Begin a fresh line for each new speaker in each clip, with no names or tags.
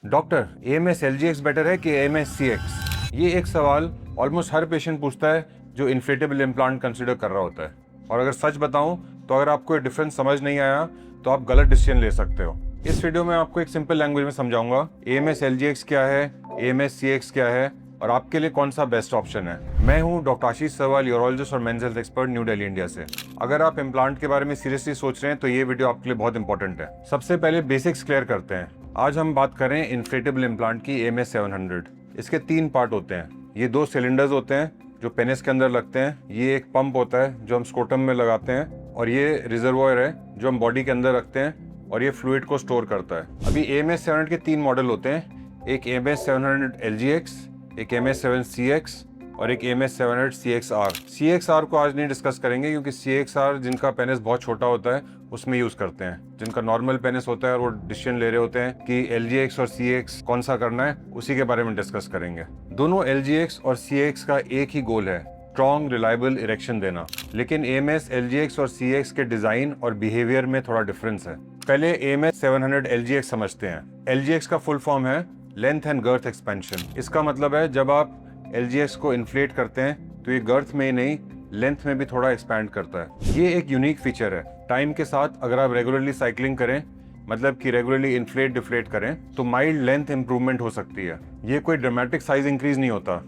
Doctor, AMS LGX better है कि AMS CX? ये एक सवाल ऑलमोस्ट हर पेशेंट पूछता है जो इन्फ्लेटेबल इम्प्लांट कंसिडर कर रहा होता है। और अगर सच बताऊं तो अगर आपको ये डिफरेंस समझ नहीं आया तो आप गलत डिसीजन ले सकते हो। इस वीडियो में आपको एक सिंपल लैंग्वेज में समझाऊंगा AMS LGX क्या है, AMS CX क्या है और आपके लिए कौन सा बेस्ट ऑप्शन है। मैं हूं डॉक्टर आशीष सवाल, यूरोलॉजिस्ट और men's health expert, new Delhi, India से। अगर आप इम्प्लांट के बारे में सीरियसली सोच रहे हैं तो ये वीडियो आपके लिए बहुत इंपॉर्टेंट है। सबसे पहले बेसिक्स क्लियर करते हैं। आज हम बात करें इन्फ्लेटेबल इम्प्लांट की AMS 700। इसके 3 पार्ट होते हैं। ये 2 सिलेंडर्स होते हैं जो पेनिस के अंदर लगते हैं। ये एक पंप होता है जो हम स्क्रोटम में लगाते हैं और ये रिजर्वॉयर है जो हम बॉडी के अंदर रखते हैं और ये फ्लूइड को स्टोर करता है। अभी AMS 700 के 3 मॉडल होते हैं, एक AMS 700 LGX, एक AMS 700 CX और एक AMS 700 CXR। CXR को आज नहीं डिस्कस करेंगे क्योंकि CXR जिनका पेनिस बहुत छोटा होता है उसमें यूज करते हैं। जिनका नॉर्मल पेनिस होता है और वो डिसीजन ले रहे होते हैं कि LGX और CX कौन सा करना है, उसी के बारे में डिस्कस करेंगे। दोनों LGX और CX का एक ही गोल है, स्ट्रॉन्ग रिलायबल इरेक्शन देना। लेकिन AMS LGX और CX के डिजाइन और बिहेवियर में थोड़ा डिफरेंस है। पहले AMS 700 LGX समझते हैं। LGX का फुल फॉर्म है लेंथ एंड गर्थ एक्सपेंशन। इसका मतलब है जब आप LGX को इन्फ्लेट करते हैं तो ये गर्थ में ही नहीं, लेंथ में भी थोड़ा एक्सपैंड करता है। ये एक यूनिक फीचर है। टाइम के साथ अगर आप रेगुलरली साइकिलिंग करें, मतलब कि रेगुलरली इन्फ्लेट डिफ्लेट करें, तो माइल्ड लेंथ इंप्रूवमेंट हो सकती है। ये कोई ड्रामेटिक साइज इंक्रीज नहीं होता,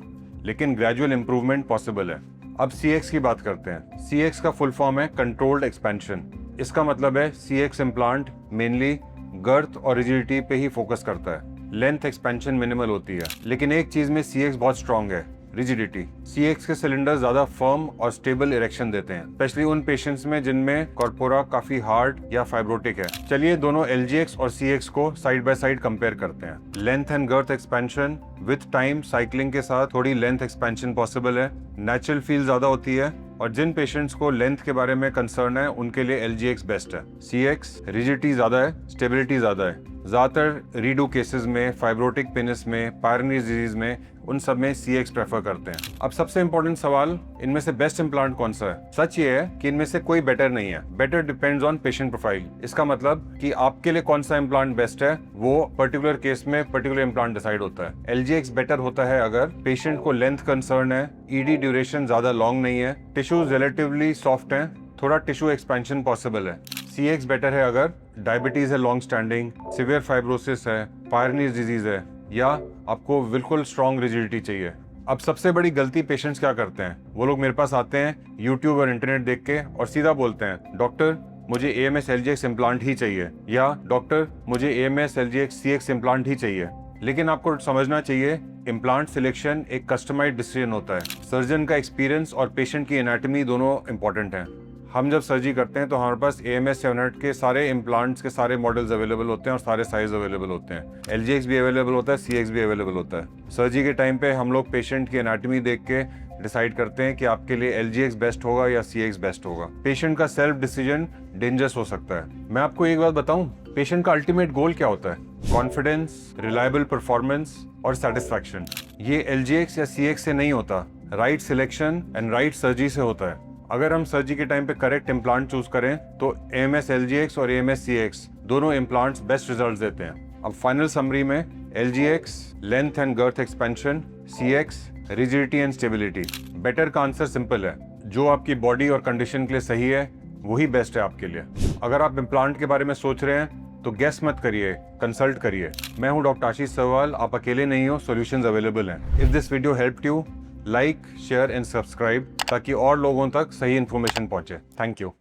लेकिन ग्रेजुअल इंप्रूवमेंट पॉसिबल है। अब CX की बात करते हैं। CX का फुल फॉर्म है कंट्रोल्ड एक्सपेंशन। इसका मतलब है CX इम्प्लांट मेनली गर्थ और रिजिडिटी पे ही फोकस करता है। लेंथ एक्सपेंशन मिनिमल होती है, लेकिन एक चीज में CX बहुत स्ट्रॉन्ग है, रिजिडिटी। CX के सिलेंडर ज्यादा फर्म और स्टेबल इरेक्शन देते हैं, स्पेशली उन पेशेंट्स में जिनमें कॉर्पोरा काफी हार्ड या फाइब्रोटिक है। चलिए दोनों LGX और CX को साइड बाय साइड कंपेयर करते हैं। Length and girth expansion with time cycling के साथ थोड़ी लेंथ एक्सपेंशन पॉसिबल है। नेचुरल फील ज्यादा होती है और जिन पेशेंट्स को लेंथ के बारे में कंसर्न है उनके लिए LGX बेस्ट है। CX रिजिडिटी ज्यादा है, स्टेबिलिटी ज्यादा है। ज्यादातर रीडू केसेस में, फाइब्रोटिक पेनिस में, पायरनीज डिजीज में, उन सब में CX प्रेफर करते हैं। अब सबसे इंपॉर्टेंट सवाल, इनमें से बेस्ट इम्प्लांट कौन सा है? सच ये है कि इनमें से कोई बेटर नहीं है। Better depends on patient profile. इसका मतलब कि आपके लिए कौन सा इम्प्लांट बेस्ट है वो पर्टिकुलर केस में पर्टिकुलर इम्प्लांट डिसाइड होता है। LGX बेटर होता है अगर पेशेंट को लेंथ कंसर्न है, ED ड्यूरेशन ज्यादा लॉन्ग नहीं है, टिश्यूज रिलेटिवली सॉफ्ट हैं, थोड़ा टिश्यू एक्सपेंशन पॉसिबल है। CX बेटर है अगर डायबिटीज है लॉन्ग स्टैंडिंग, सिवियर फाइब्रोसिस है, पायरनीज डिजीज है या आपको बिल्कुल स्ट्रॉन्ग रिजिडिटी चाहिए। अब सबसे बड़ी गलती पेशेंट्स क्या करते हैं, वो लोग मेरे पास आते हैं यूट्यूब और इंटरनेट देख के और सीधा बोलते हैं डॉक्टर मुझे AMS LGX इम्प्लांट ही चाहिए, या डॉक्टर मुझे AMS LGX CX इम्प्लांट ही चाहिए। लेकिन आपको समझना चाहिए इम्प्लांट सिलेक्शन एक कस्टमाइज्ड डिसीजन होता है। सर्जन का एक्सपीरियंस और पेशेंट की एनाटॉमी दोनों इंपॉर्टेंट हैं। हम जब सर्जरी करते हैं तो हमारे पास AMS 700 के सारे इम्प्लांट्स के सारे मॉडल्स अवेलेबल होते हैं और सारे साइज अवेलेबल होते हैं। LGX भी अवेलेबल होता है, CX भी अवेलेबल होता है। सर्जरी के टाइम पे हम लोग पेशेंट की एनाटॉमी देख के डिसाइड करते हैं कि आपके लिए LGX बेस्ट होगा या CX बेस्ट होगा। पेशेंट का सेल्फ डिसीजन डेंजरस हो सकता है। मैं आपको एक बात बताऊं, पेशेंट का अल्टीमेट गोल क्या होता है? कॉन्फिडेंस, रिलायबल परफॉर्मेंस और सेटिस्फैक्शन। ये LGX या CX से नहीं होता, right selection and right surgery से होता है। अगर हम सर्जरी के टाइम पे करेक्ट इम्प्लांट चूज करें तो AMS LGX और AMS CX दोनों इम्प्लांट्स बेस्ट रिजल्ट्स देते हैं। अब फाइनल समरी में LGX length and girth expansion, CX rigidity and stability. Better का आंसर सिंपल है, जो आपकी बॉडी और कंडीशन के लिए सही है वही बेस्ट है आपके लिए। अगर आप इम्प्लांट के बारे में सोच रहे हैं तो गेस मत करिए, कंसल्ट करिए। मैं हूं डॉक्टर आशीष सवाल, आप अकेले नहीं हो, सॉल्यूशंस अवेलेबल हैं। If this video helped you, like, share and subscribe ताकि और लोगों तक सही इन्फॉर्मेशन पहुंचे। Thank you.